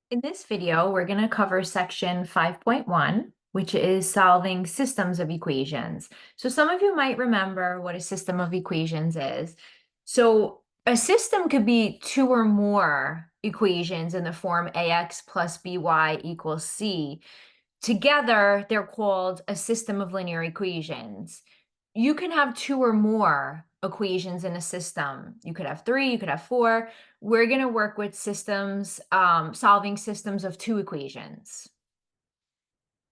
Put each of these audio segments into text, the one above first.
In this video, we're going to cover section 5.1, which is solving systems of equations. So some of you might remember what a system of equations is. So a system could be two or more equations in the form ax plus by equals c. Together, they're called a system of linear equations. You can have two or more equations in a system. You could have three, you could have four. We're going to work with systems, solving systems of two equations.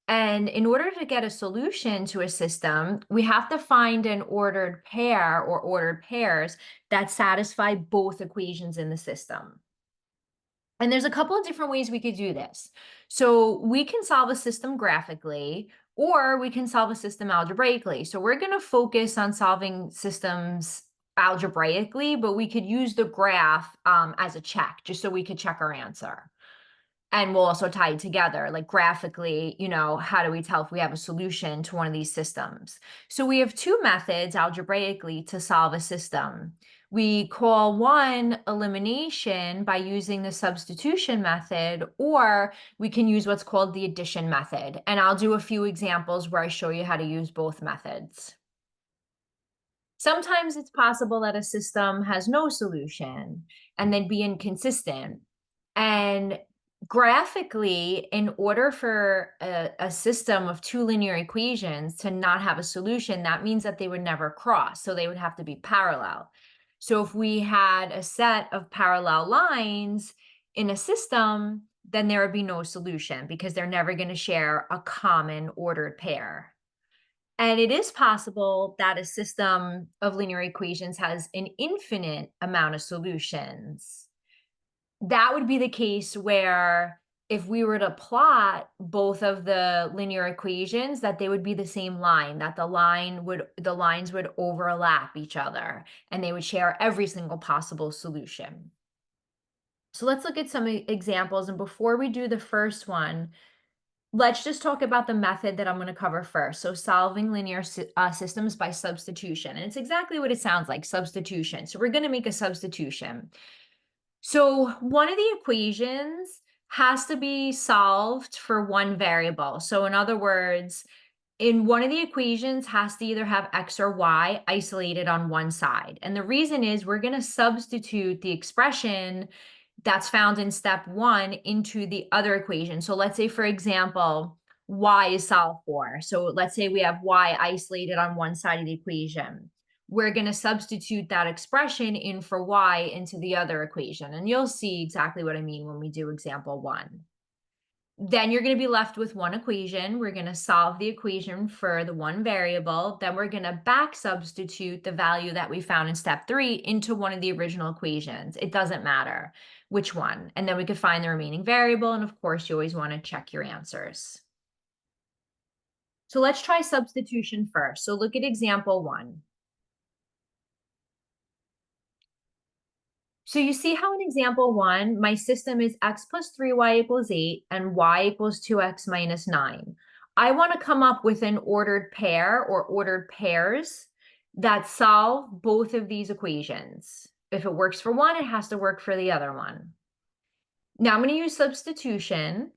And in order to get a solution to a system, we have to find an ordered pair or ordered pairs that satisfy both equations in the system. And there's a couple of different ways we could do this. So we can solve a system graphically, or we can solve a system algebraically. So we're going to focus on solving systems algebraically, but we could use the graph as a check, just so we could check our answer. And we'll also tie it together, like graphically, how do we tell if we have a solution to one of these systems? So we have two methods algebraically to solve a system. We call one elimination by using the substitution method, or we can use what's called the addition method. And I'll do a few examples where I show you how to use both methods. Sometimes it's possible that a system has no solution and then be inconsistent. And graphically, in order for a system of two linear equations to not have a solution, that means that they would never cross. So they would have to be parallel. So if we had a set of parallel lines in a system, then there would be no solution because they're never going to share a common ordered pair. And it is possible that a system of linear equations has an infinite amount of solutions. That would be the case where if we were to plot both of the linear equations, that they would be the same line, that the lines would overlap each other and they would share every single possible solution. So let's look at some examples. And before we do the first one, let's just talk about the method that I'm going to cover first. So solving linear systems by substitution. And it's exactly what it sounds like, substitution. So we're going to make a substitution. So one of the equations has to be solved for one variable. So in other words, in one of the equations has to either have x or y isolated on one side. And the reason is we're going to substitute the expression that's found in step one into the other equation. So let's say, for example, y is solved for. So let's say we have y isolated on one side of the equation. We're going to substitute that expression in for y into the other equation. And you'll see exactly what I mean when we do example one. Then you're going to be left with one equation. We're going to solve the equation for the one variable. Then we're going to back substitute the value that we found in step three into one of the original equations. It doesn't matter which one. And then we could find the remaining variable. And of course, you always want to check your answers. So let's try substitution first. So look at example one. So you see how in example one, my system is x plus 3y equals 8 and y equals 2x minus 9. I want to come up with an ordered pair or ordered pairs that solve both of these equations. If it works for one, it has to work for the other one. Now I'm going to use substitution,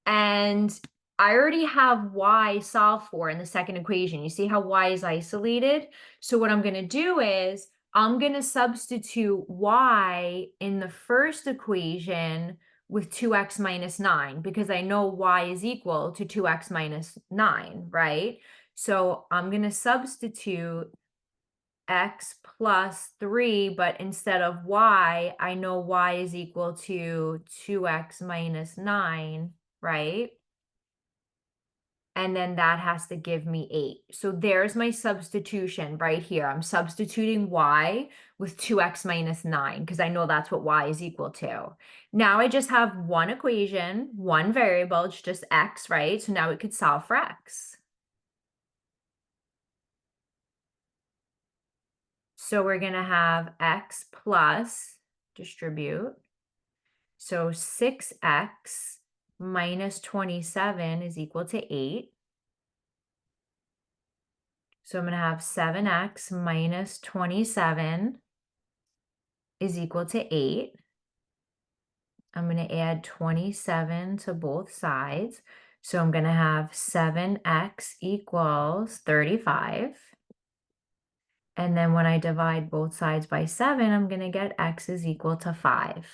and I already have y solved for in the second equation. You see how y is isolated? So what I'm going to do is I'm going to substitute y in the first equation with 2x minus 9 because I know y is equal to 2x minus 9, right? So I'm going to substitute x plus 3, but instead of y, I know y is equal to 2x minus 9, right? And then that has to give me 8. So there's my substitution right here. I'm substituting y with 2x minus 9 because I know that's what y is equal to. Now I just have one equation, one variable, it's just x, right? So now we could solve for x. So we're going to have x plus distribute. So 6x minus 27 is equal to 8. So I'm going to have 7x minus 27 is equal to 8. I'm going to add 27 to both sides. So I'm going to have 7x equals 35. And then when I divide both sides by 7, I'm going to get x is equal to 5.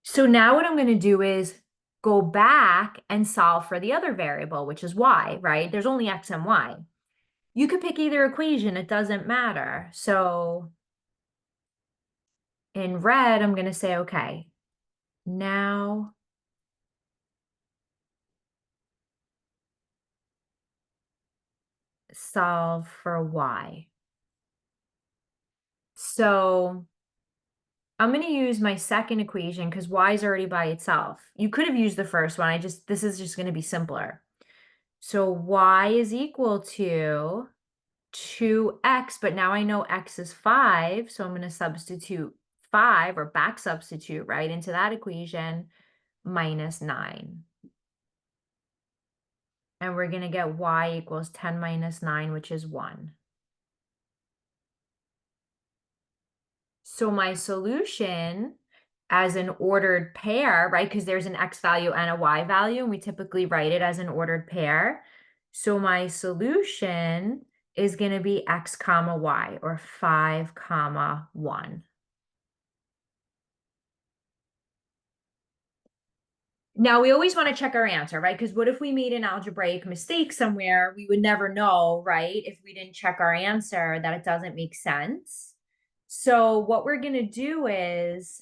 So now what I'm going to do is go back and solve for the other variable, which is y, right? There's only x and y. You could pick either equation, it doesn't matter. So in red, I'm going to say, okay, now solve for y. So I'm going to use my second equation because y is already by itself. You could have used the first one. This is just going to be simpler. So y is equal to 2x, but now I know x is 5, so I'm going to substitute 5 or back substitute right into that equation, minus 9. And we're going to get y equals 10 minus 9, which is 1. So my solution as an ordered pair, right? Because there's an x value and a y value, and we typically write it as an ordered pair. So my solution is going to be x comma y, or 5 comma 1. Now we always want to check our answer, right? Because what if we made an algebraic mistake somewhere? We would never know, right? If we didn't check our answer, that it doesn't make sense. So what we're going to do is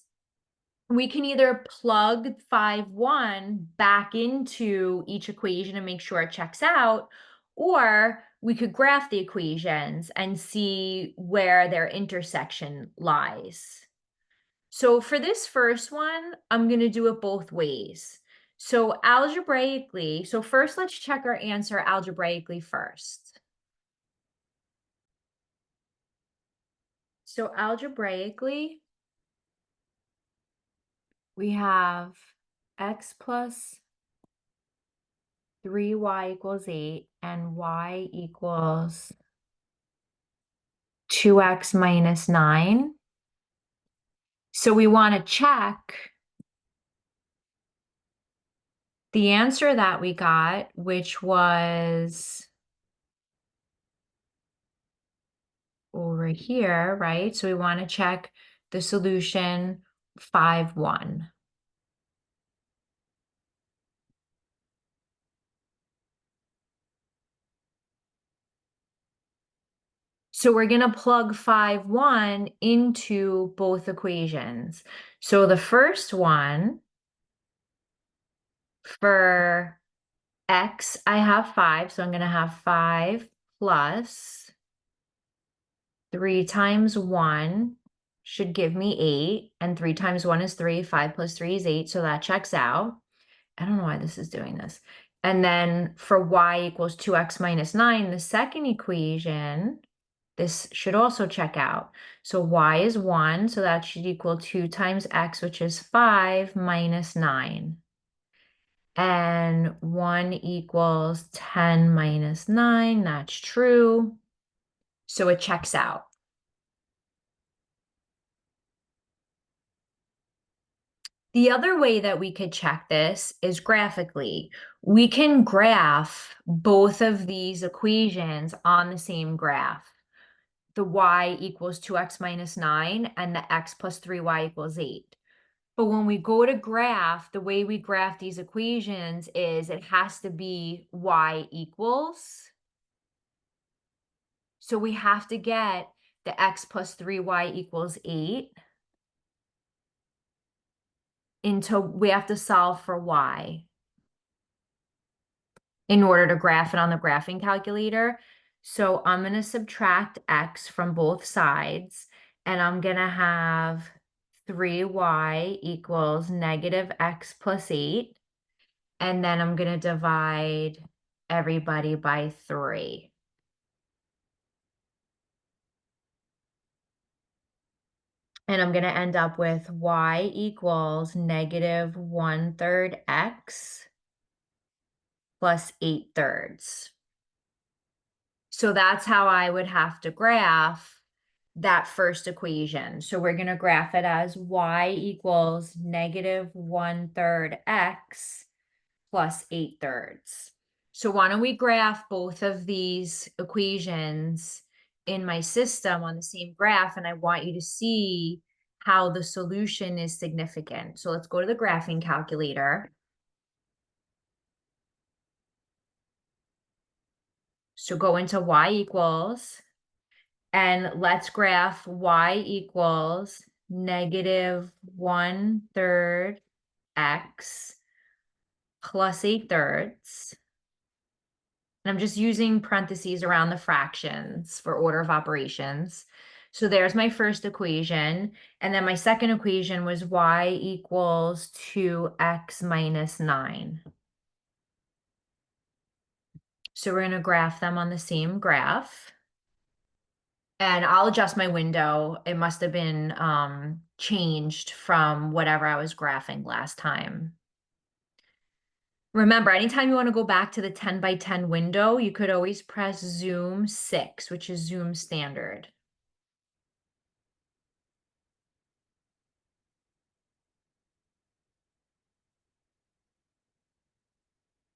we can either plug 5, 1 back into each equation and make sure it checks out, or we could graph the equations and see where their intersection lies. So for this first one, I'm going to do it both ways. So algebraically, so first let's check our answer algebraically first. So algebraically, we have x plus 3y equals 8 and y equals 2x minus 9. So we want to check the answer that we got, which was over here, right? So we want to check the solution 5, 1. So we're going to plug 5, 1 into both equations. So the first one, for x, I have 5. So I'm going to have 5 plus 3 times 1 should give me 8. And 3 times 1 is 3. 5 plus 3 is 8. So that checks out. I don't know why this is doing this. And then for y equals 2x minus 9, the second equation, this should also check out. So y is 1, so that should equal 2 times x, which is 5 minus 9. And 1 equals 10 minus 9, that's true. So it checks out. The other way that we could check this is graphically. We can graph both of these equations on the same graph. The y equals 2x minus 9 and the x plus 3y equals 8. But when we go to graph, the way we graph these equations is it has to be y equals. So we have to get the x plus 3y equals 8 until we have to solve for y in order to graph it on the graphing calculator. So I'm going to subtract x from both sides, and I'm going to have 3y equals negative x plus 8. And then I'm going to divide everybody by 3. And I'm going to end up with y equals negative 1/3 x plus 8/3. So that's how I would have to graph that first equation. So we're going to graph it as y equals negative 1/3 x plus 8/3. So why don't we graph both of these equations in my system on the same graph, and I want you to see how the solution is significant. So let's go to the graphing calculator. So go into y equals, and let's graph y equals negative 1/3 x plus 8/3. And I'm just using parentheses around the fractions for order of operations. So there's my first equation. And then my second equation was y equals 2x minus 9. So we're going to graph them on the same graph. And I'll adjust my window. It must have been changed from whatever I was graphing last time. Remember, anytime you want to go back to the 10 by 10 window, you could always press Zoom 6, which is Zoom standard.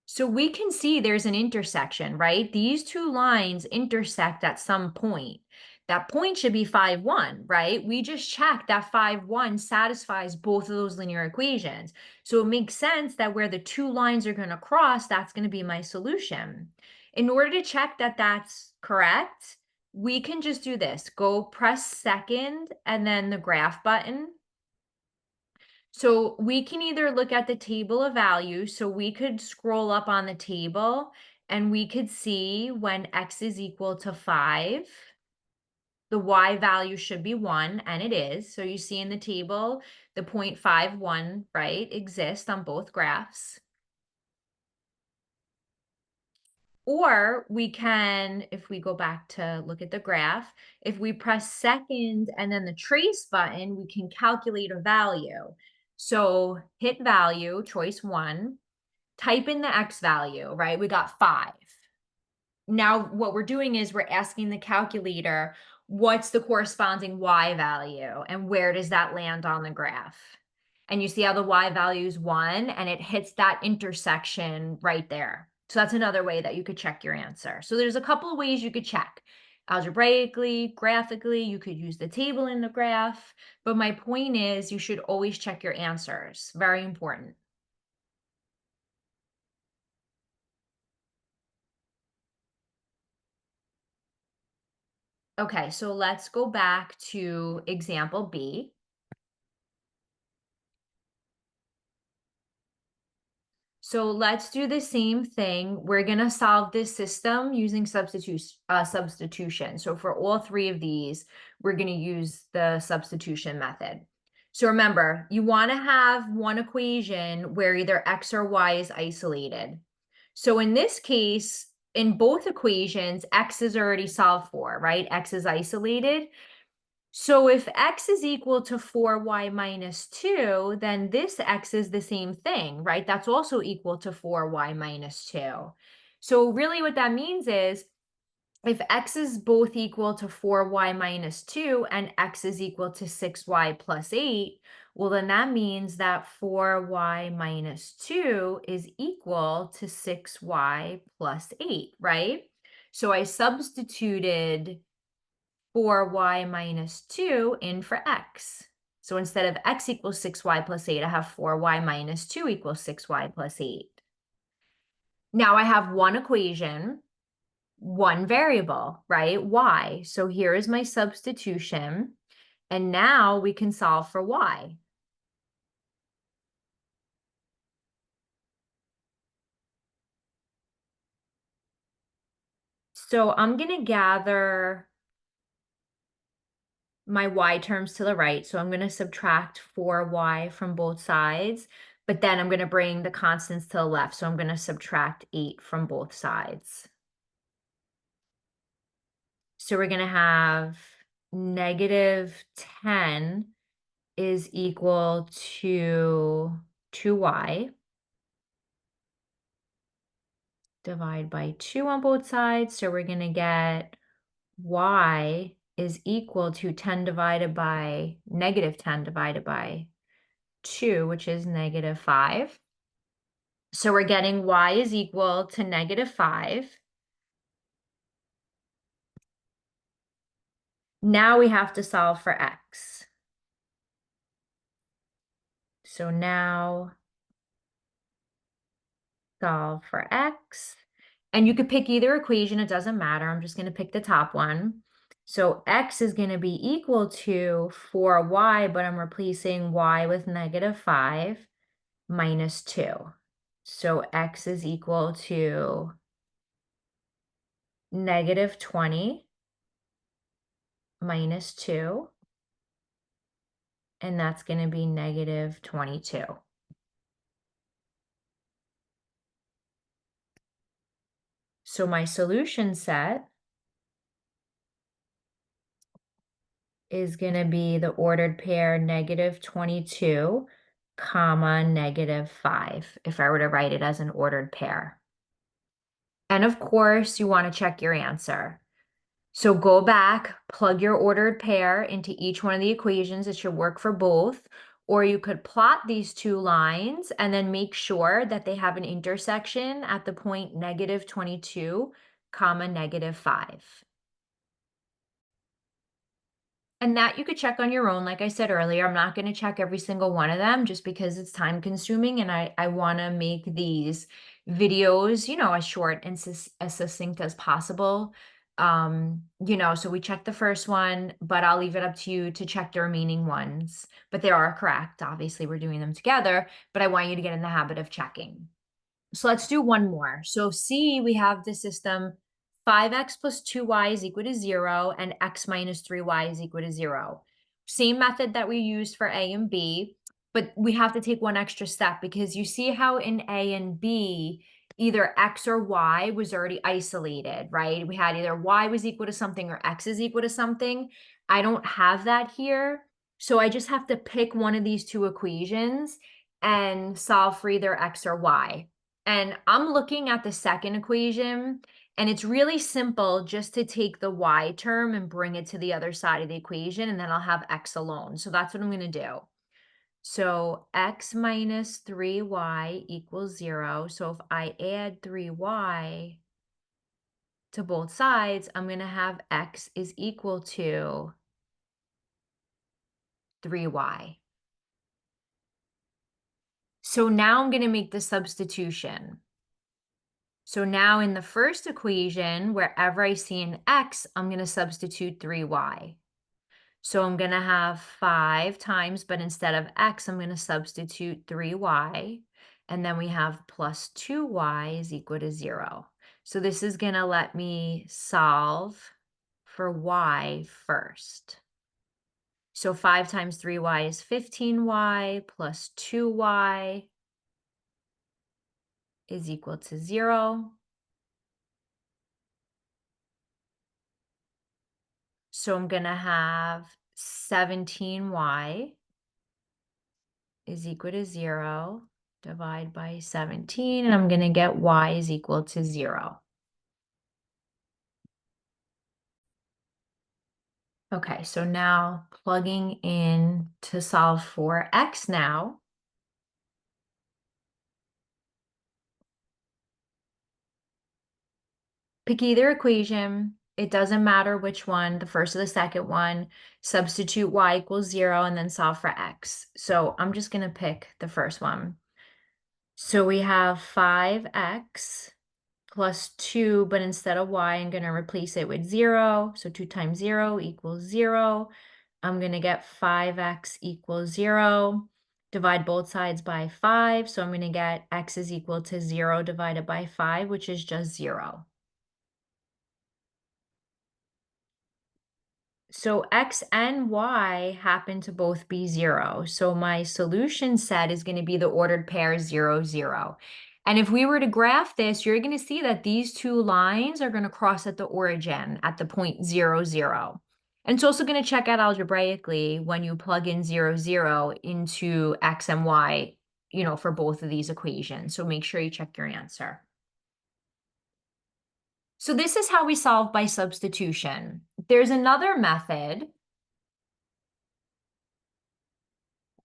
So we can see there's an intersection, right? These two lines intersect at some point. That point should be 5, 1, right? We just checked that 5, 1 satisfies both of those linear equations. So it makes sense that where the two lines are going to cross, that's going to be my solution. In order to check that that's correct, we can just do this. Go press second and then the graph button. So we can either look at the table of values. So we could scroll up on the table and we could see when x is equal to 5, the y value should be 1, and it is. So you see in the table, the 0.51, right, exists on both graphs. Or we can, if we go back to look at the graph, if we press second and then the trace button, we can calculate a value. So hit value, choice 1, type in the x value, right? We got 5. Now what we're doing is we're asking the calculator, what's the corresponding y value and where does that land on the graph? And you see how the y value is 1 and it hits that intersection right there. So that's another way that you could check your answer. So there's a couple of ways you could check. Algebraically, graphically, you could use the table in the graph. But my point is you should always check your answers. Very important. Okay, so let's go back to example B. So let's do the same thing. We're going to solve this system using substitution. So for all three of these, we're going to use the substitution method. So remember, you want to have one equation where either x or y is isolated. So in this case, in both equations, x is already solved for, right? X is isolated. So if x is equal to 4y minus 2, then this x is the same thing, right? That's also equal to 4y minus 2. So really what that means is if x is both equal to 4y minus 2 and x is equal to 6y plus 8, well, then that means that 4y minus 2 is equal to 6y plus 8, right? So I substituted 4y minus 2 in for x. So instead of x equals 6y plus 8, I have 4y minus 2 equals 6y plus 8. Now I have one equation, one variable, right? Y. So here is my substitution. And now we can solve for y. So I'm going to gather my y terms to the right. So I'm going to subtract 4y from both sides, but then I'm going to bring the constants to the left. So I'm going to subtract 8 from both sides. So we're going to have negative 10 is equal to 2y. Divide by 2 on both sides. So we're going to get y is equal to 10 divided by negative 10 divided by 2, which is negative 5. So we're getting y is equal to negative 5. Now we have to solve for x. So now solve for x. And you could pick either equation, it doesn't matter. I'm just going to pick the top one. So x is going to be equal to 4y, but I'm replacing y with negative 5 minus 2. So x is equal to negative 20 minus 2, and that's going to be negative 22. So my solution set is going to be the ordered pair negative 22, comma, negative 5, if I were to write it as an ordered pair. And of course, you want to check your answer. So go back, plug your ordered pair into each one of the equations. It should work for both. Or you could plot these two lines and then make sure that they have an intersection at the point negative 22, comma, negative 5. And that you could check on your own. Like I said earlier, I'm not going to check every single one of them just because it's time consuming and I want to make these videos, as short and as succinct as possible. So we checked the first one, but I'll leave it up to you to check the remaining ones. But they are correct. Obviously, we're doing them together, but I want you to get in the habit of checking. So let's do one more. So C, we have the system 5x plus 2y is equal to 0 and x minus 3y is equal to 0. Same method that we used for A and B, but we have to take one extra step because you see how in A and B, either x or y was already isolated, right? We had either y was equal to something or x is equal to something. I don't have that here. So I just have to pick one of these two equations and solve for either x or y. And I'm looking at the second equation, and it's really simple just to take the y term and bring it to the other side of the equation, and then I'll have x alone. So that's what I'm going to do. So x minus 3y equals 0. So if I add 3y to both sides, I'm going to have x is equal to 3y. So now I'm going to make the substitution. So now in the first equation, wherever I see an x, I'm going to substitute 3y. So I'm going to have 5 times, but instead of x, I'm going to substitute 3y. And then we have plus 2y is equal to 0. So this is going to let me solve for y first. So 5 times 3y is 15y plus 2y is equal to 0. So I'm going to have 17y is equal to 0. Divide by 17, and I'm going to get y is equal to 0. Okay, so now plugging in to solve for x now. Pick either equation. It doesn't matter which one, the first or the second one. Substitute y equals 0 and then solve for x. So I'm just going to pick the first one. So we have 5x plus 2, but instead of y, I'm going to replace it with 0. So 2 times 0 equals 0. I'm going to get 5x equals 0. Divide both sides by 5. So I'm going to get x is equal to 0 divided by 5, which is just 0. So x and y happen to both be 0. So my solution set is going to be the ordered pair 0, 0. And if we were to graph this, you're going to see that these two lines are going to cross at the origin at the point 0, 0. And it's also going to check out algebraically when you plug in 0, 0 into x and y, for both of these equations. So make sure you check your answer. So this is how we solve by substitution. There's another method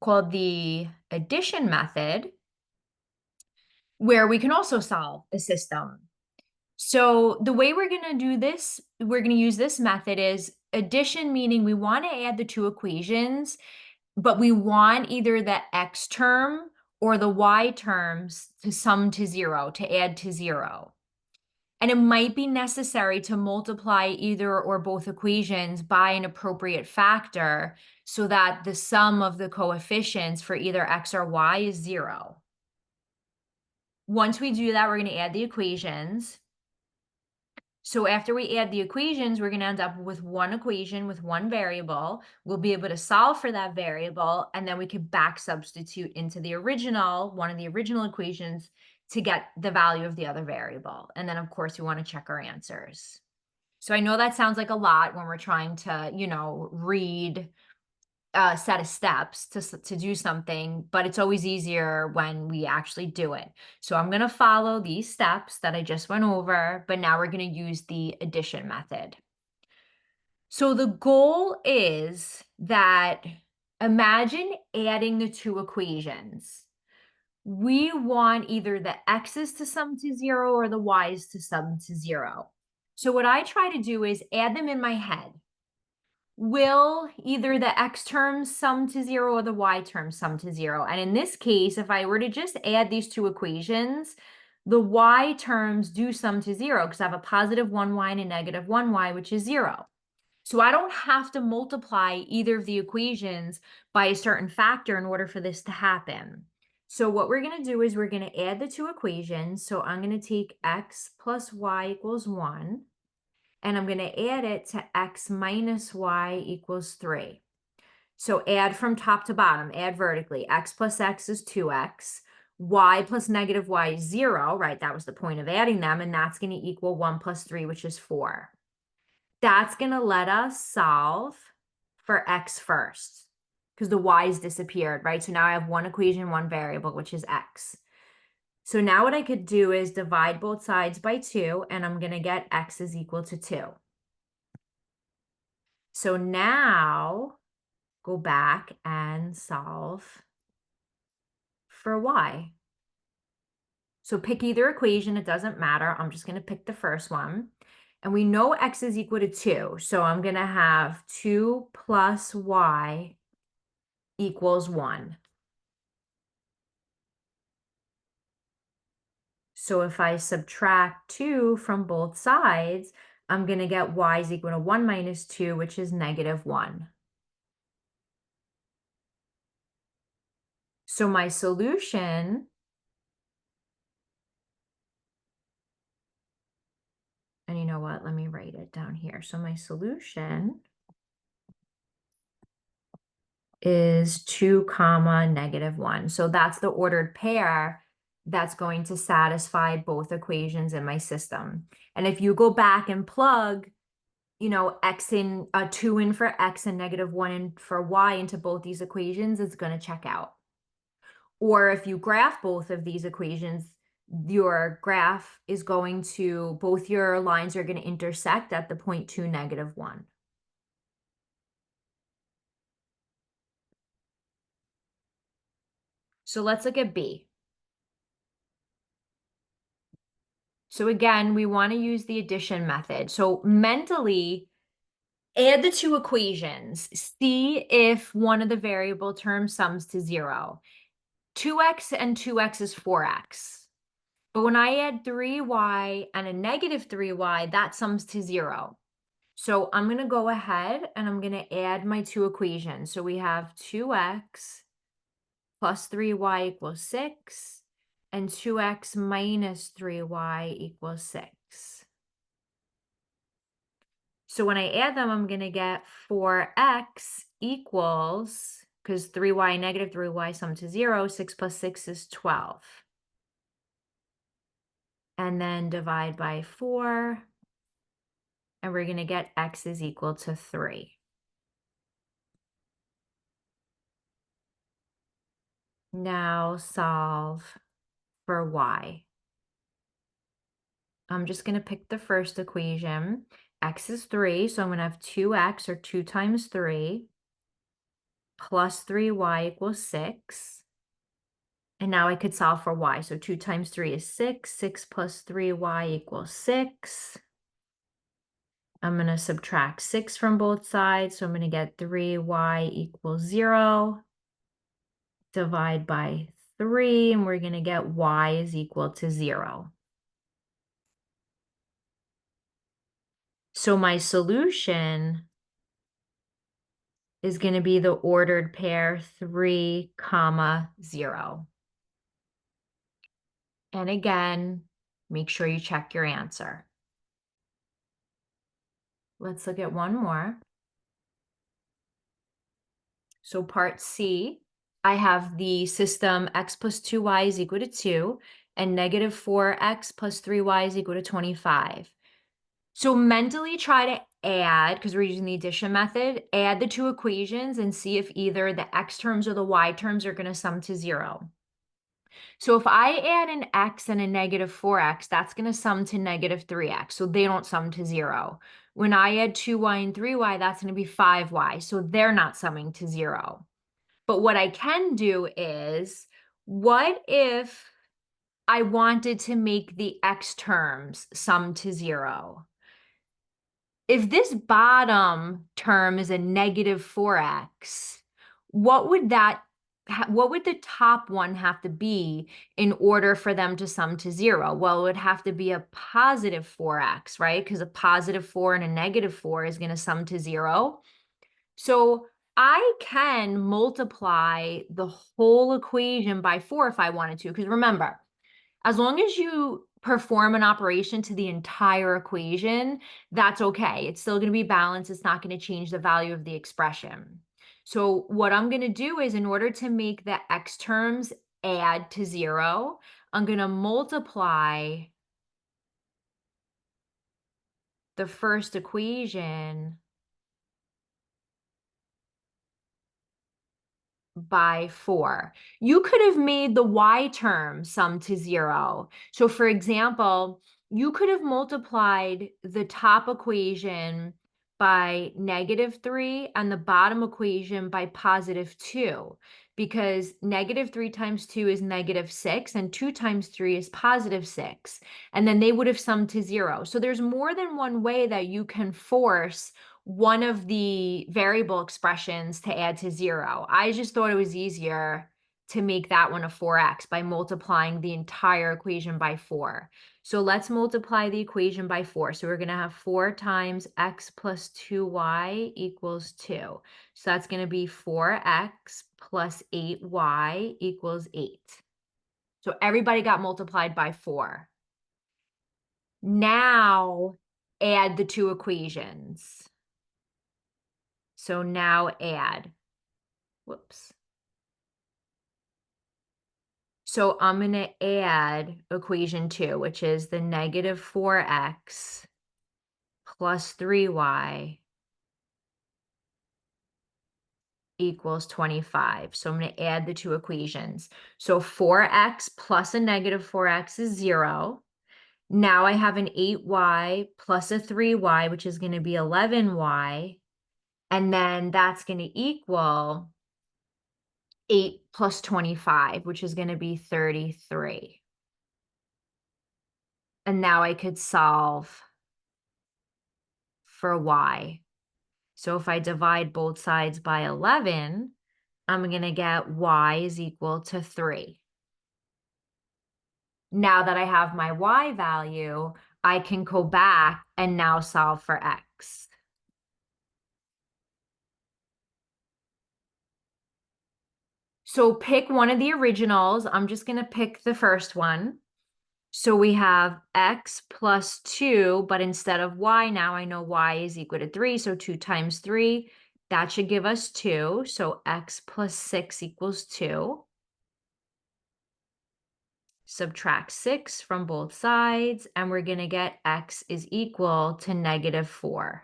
called the addition method where we can also solve a system. So the way we're going to do this, we're going to use this method is addition, meaning we want to add the two equations, but we want either the x term or the y terms to sum to zero, to add to zero. And it might be necessary to multiply either or both equations by an appropriate factor so that the sum of the coefficients for either x or y is zero. Once we do that, we're going to add the equations. So after we add the equations, we're going to end up with one equation with one variable. We'll be able to solve for that variable, and then we could back substitute into the original, one of the original equations to get the value of the other variable. And then, of course, we want to check our answers. So I know that sounds like a lot when we're trying to, read a set of steps to do something, but it's always easier when we actually do it. So I'm going to follow these steps that I just went over, but now we're going to use the addition method. So the goal is that imagine adding the two equations. We want either the x's to sum to zero or the y's to sum to zero. So what I try to do is add them in my head. Will either the x terms sum to zero or the y terms sum to zero? And in this case, if I were to just add these two equations, the y terms do sum to zero because I have a positive 1y and a negative 1y, which is zero. So I don't have to multiply either of the equations by a certain factor in order for this to happen. So what we're going to do is we're going to add the two equations. So I'm going to take x plus y equals 1, and I'm going to add it to x minus y equals 3. So add from top to bottom, add vertically. X plus x is 2x. Y plus negative y is 0, right? That was the point of adding them, and that's going to equal 1 plus 3, which is 4. That's going to let us solve for x first because the y's disappeared, right? So now I have one equation, one variable, which is x. So now what I could do is divide both sides by 2, and I'm going to get x is equal to 2. So now go back and solve for y. So pick either equation, it doesn't matter. I'm just going to pick the first one. And we know x is equal to 2. So I'm going to have 2 plus y equals 1. So if I subtract 2 from both sides, I'm going to get y is equal to 1 minus 2, which is negative 1. So my solution and you know what? Let me write it down here. So my solution is 2 comma negative 1. So that's the ordered pair that's going to satisfy both equations in my system. And if you go back and plug, x in 2 in for x and negative 1 in for y into both these equations, it's going to check out. Or if you graph both of these equations, your graph is going to, both your lines are going to intersect at the point 2, negative 1. So let's look at B. So again, we want to use the addition method. So mentally, add the two equations. See if one of the variable terms sums to 0. 2x and 2x is 4x. But when I add 3y and a negative 3y, that sums to 0. So I'm going to go ahead and I'm going to add my two equations. So we have 2x plus 3y equals 6, and 2x minus 3y equals 6. So when I add them, I'm going to get 4x equals, because 3y and negative 3y sum to 0, 6 plus 6 is 12. And then divide by 4, and we're going to get x is equal to 3. Now solve for y. I'm just going to pick the first equation. X is 3, so I'm going to have 2x, or 2 times 3, plus 3y equals 6. And now I could solve for y. So 2 times 3 is 6. 6 plus 3y equals 6. I'm going to subtract 6 from both sides. So I'm going to get 3y equals 0. Divide by 3, and we're going to get y is equal to 0. So my solution is going to be the ordered pair 3, 0. And again, make sure you check your answer. Let's look at one more. So part C, I have the system x plus 2y is equal to 2 and negative 4x plus 3y is equal to 25. So mentally try to add, because we're using the addition method, add the two equations and see if either the x terms or the y terms are going to sum to 0. So if I add an x and a negative 4x, that's going to sum to negative 3x. So they don't sum to 0. When I add 2y and 3y, that's going to be 5y. So they're not summing to 0. But what I can do is, what if I wanted to make the x terms sum to 0? If this bottom term is a negative 4x, what would the top one have to be in order for them to sum to 0? Well, it would have to be a positive 4x, right? Because a positive 4 and a negative 4 is going to sum to 0. So I can multiply the whole equation by 4 if I wanted to, because remember, as long as you perform an operation to the entire equation, that's okay. It's still going to be balanced. It's not going to change the value of the expression. So what I'm going to do is, in order to make the x terms add to 0, I'm going to multiply the first equation by 4. You could have made the y term sum to 0. So for example, you could have multiplied the top equation by negative 3 and the bottom equation by positive 2, because negative 3 times 2 is negative 6 and 2 times 3 is positive 6. And then they would have summed to 0. So there's more than one way that you can force one of the variable expressions to add to 0. I just thought it was easier to make that one a 4x by multiplying the entire equation by 4. So let's multiply the equation by 4. So we're going to have 4 times x plus 2y equals 2. So that's going to be 4x plus 8y equals 8. So everybody got multiplied by 4. Now add the two equations. So now add, whoops. So I'm going to add equation 2, which is the negative 4x plus 3y equals 25. So I'm going to add the two equations. So 4x plus a negative 4x is 0. Now I have an 8y plus a 3y, which is going to be 11y. And then that's going to equal 8 plus 25, which is going to be 33. And now I could solve for y. So if I divide both sides by 11, I'm going to get y is equal to 3. Now that I have my y value, I can go back and now solve for x. So pick one of the originals. I'm just going to pick the first one. So we have x plus 2, but instead of y, now I know y is equal to 3. So 2 times 3, that should give us 2. So x plus 6 equals 2. Subtract 6 from both sides, and we're going to get x is equal to negative 4.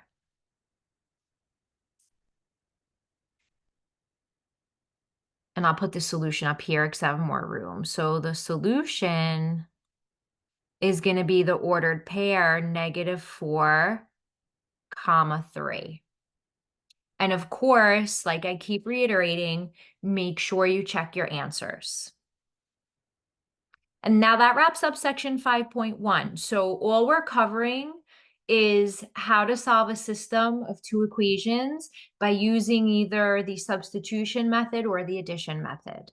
And I'll put the solution up here because I have more room. So the solution is going to be the ordered pair -4, comma 3. And of course, like I keep reiterating, make sure you check your answers. And now that wraps up section 5.1. So all we're covering is how to solve a system of two equations by using either the substitution method or the addition method.